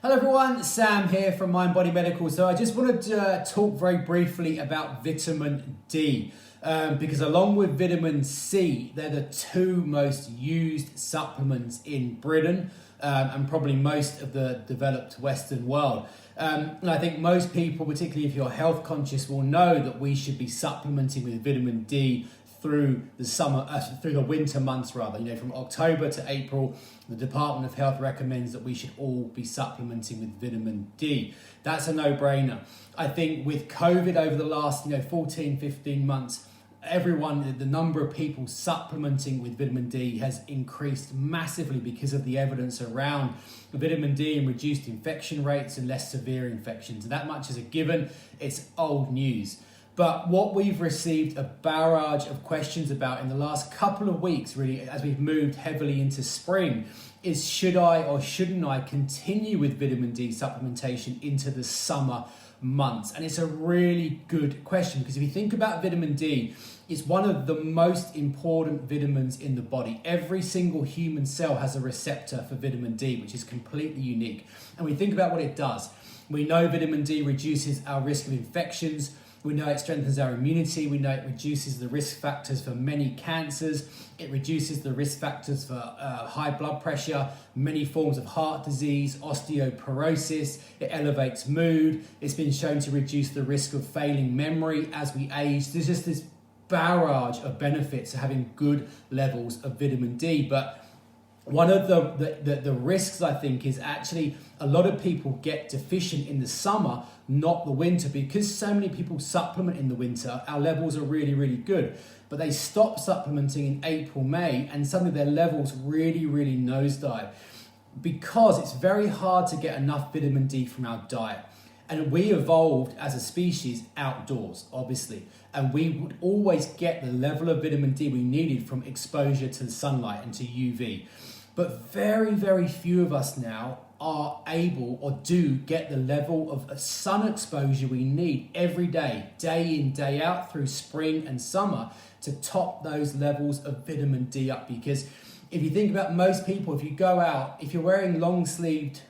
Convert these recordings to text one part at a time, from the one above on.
Hello everyone, Sam here from Mind Body Medical. So I just wanted to talk very briefly about vitamin D because along with vitamin C, they're the two most used supplements in Britain and probably most of the developed Western world. And I think most people, particularly if you're health conscious, will know that we should be supplementing with vitamin D through the through the winter months rather. From October to April, the Department of Health recommends that we should all be supplementing with vitamin D. That's a no-brainer. I think with COVID over the last 14, 15 months, the number of people supplementing with vitamin D has increased massively because of the evidence around vitamin D and reduced infection rates and less severe infections. And that much is a given. It's old news. But what we've received a barrage of questions about in the last couple of weeks, really, as we've moved heavily into spring, is should I or shouldn't I continue with vitamin D supplementation into the summer months? And it's a really good question because if you think about vitamin D, it's one of the most important vitamins in the body. Every single human cell has a receptor for vitamin D, which is completely unique. And we think about what it does. We know vitamin D reduces our risk of infections. We know it strengthens our immunity. We know it reduces the risk factors for many cancers. It reduces the risk factors for high blood pressure, many forms of heart disease, osteoporosis. It elevates mood. It's been shown to reduce the risk of failing memory as we age. There's just this barrage of benefits of having good levels of vitamin D. But one of the risks, I think, is actually a lot of people get deficient in the summer, not the winter, because so many people supplement in the winter. Our levels are really, really good, but they stop supplementing in April, May, and suddenly their levels really, really nosedive because it's very hard to get enough vitamin D from our diet. And we evolved as a species outdoors, obviously, and we would always get the level of vitamin D we needed from exposure to the sunlight and to UV. But very, very few of us now are able or do get the level of sun exposure we need every day in, day out through spring and summer to top those levels of vitamin D up. Because if you think about most people, if you go out, if you're wearing long-sleeved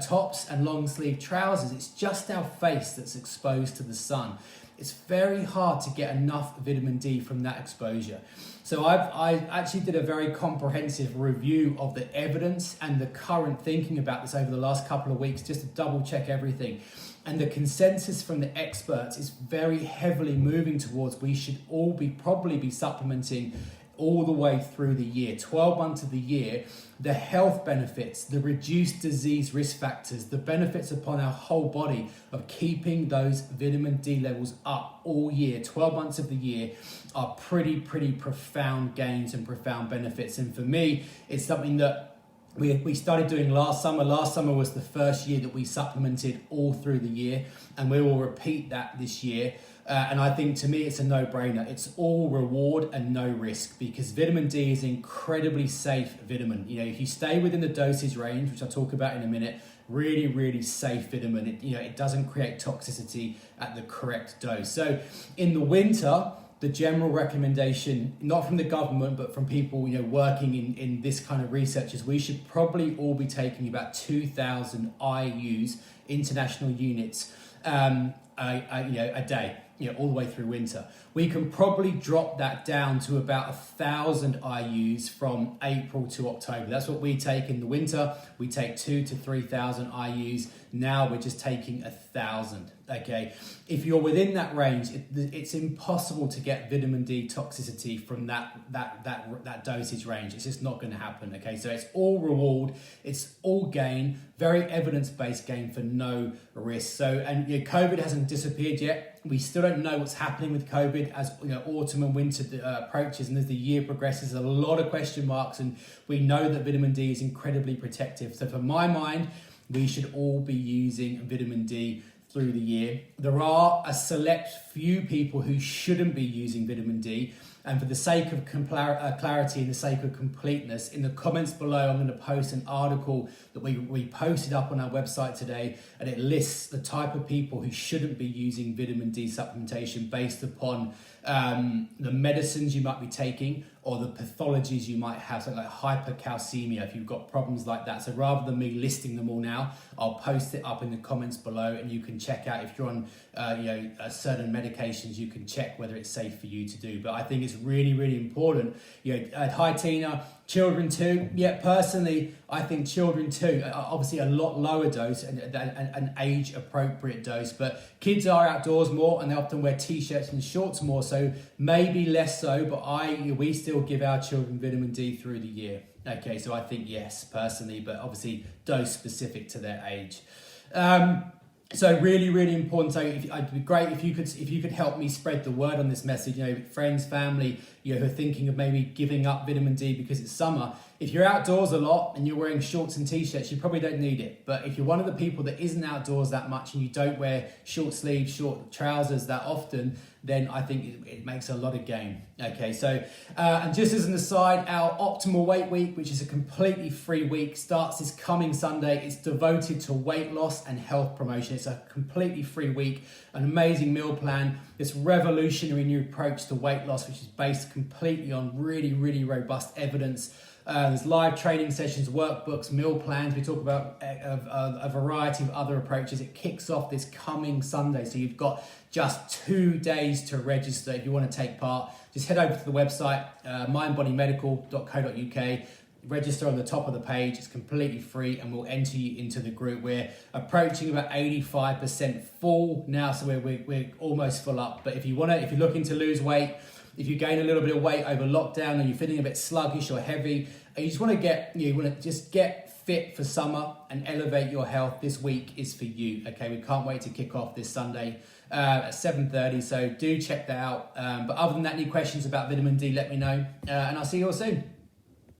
tops and long-sleeved trousers, it's just our face that's exposed to the sun. It's very hard to get enough vitamin D from that exposure. So I actually did a very comprehensive review of the evidence and the current thinking about this over the last couple of weeks, just to double check everything. And the consensus from the experts is very heavily moving towards we should all probably be supplementing all the way through the year, 12 months of the year. The health benefits, the reduced disease risk factors, the benefits upon our whole body of keeping those vitamin D levels up all year, 12 months of the year, are pretty profound gains and profound benefits. And for me, it's something that we started doing last summer. Last summer was the first year that we supplemented all through the year, and we will repeat that this year. And I think to me, it's a no-brainer. It's all reward and no risk because vitamin D is an incredibly safe vitamin. If you stay within the dosage range, which I'll talk about in a minute, really, really safe vitamin. It doesn't create toxicity at the correct dose. So in the winter, the general recommendation, not from the government, but from people working in this kind of research, is we should probably all be taking about 2,000 IUs, international units, a day, all the way through winter. We can probably drop that down to about 1,000 IUs from April to October. That's what we take in the winter. We take 2,000 to 3,000 IUs. Now we're just taking 1,000. Okay, if you're within that range, it's impossible to get vitamin D toxicity from that dosage range. It's just not going to happen. Okay, so it's all reward, it's all gain, very evidence-based gain for no risk. So, and COVID hasn't disappeared yet. We still don't know what's happening with COVID as autumn and winter approaches, and as the year progresses, there's a lot of question marks. And we know that vitamin D is incredibly protective. So, for my mind, we should all be using vitamin D through the year. There are a select few people who shouldn't be using vitamin D, and for the sake of clarity and the sake of completeness, in the comments below I'm going to post an article that we posted up on our website today, and it lists the type of people who shouldn't be using vitamin D supplementation based upon the medicines you might be taking, or the pathologies you might have, so like hypercalcemia, if you've got problems like that. So rather than me listing them all now, I'll post it up in the comments below, and you can check out if you're on certain medications, you can check whether it's safe for you to do. But I think it's really, really important. Hi Tina, children too. Yeah, personally, I think children too. Obviously, a lot lower dose and an age appropriate dose. But kids are outdoors more, and they often wear t-shirts and shorts more. So maybe less so. But we still give our children vitamin D through the year. Okay, so I think yes, personally, but obviously dose specific to their age. So really, really important. So it'd be great if you could help me spread the word on this message. Friends, family, who are thinking of maybe giving up vitamin D because it's summer. If you're outdoors a lot and you're wearing shorts and t-shirts, you probably don't need it. But if you're one of the people that isn't outdoors that much and you don't wear short sleeves, short trousers that often, then I think it makes a lot of gain. Okay, so, and just as an aside, our Optimal Weight Week, which is a completely free week, starts this coming Sunday. It's devoted to weight loss and health promotion. It's a completely free week, an amazing meal plan, this revolutionary new approach to weight loss, which is based completely on really, really robust evidence. There's live training sessions, workbooks, meal plans. We talk about a variety of other approaches. It kicks off this coming Sunday. So you've got just 2 days to register if you want to take part. Just head over to the website, mindbodymedical.co.uk. Register on the top of the page. It's completely free, and we'll enter you into the group. We're approaching about 85% full now, so we're almost full up. But if you're looking to lose weight, if you gain a little bit of weight over lockdown and you're feeling a bit sluggish or heavy, and you want to just get fit for summer and elevate your health, this week is for you. Okay, we can't wait to kick off this Sunday at 7:30. So do check that out. But other than that, any questions about vitamin D, let me know, and I'll see you all soon.